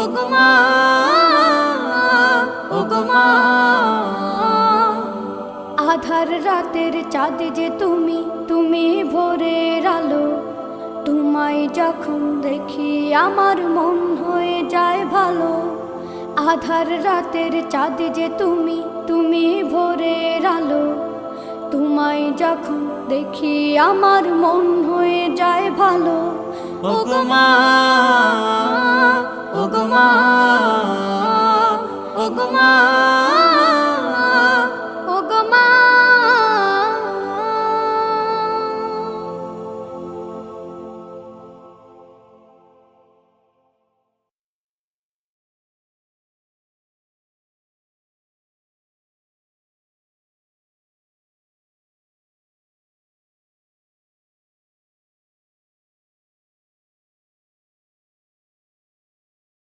ওগো মা, ওগো মা। আধার রাতের চাঁদ যে তুমি, তুমি ভোরের আলো। তোমায় যখন দেখি আমার মন হয়ে যায় ভালো। আধার রাতের চাঁদ যে তুমি, তুমি ভোরের আলো। তোমায় যখন দেখি আমার মন হয়ে যায় ভালো। ওগো মা, ওগো মা, ওগো মা।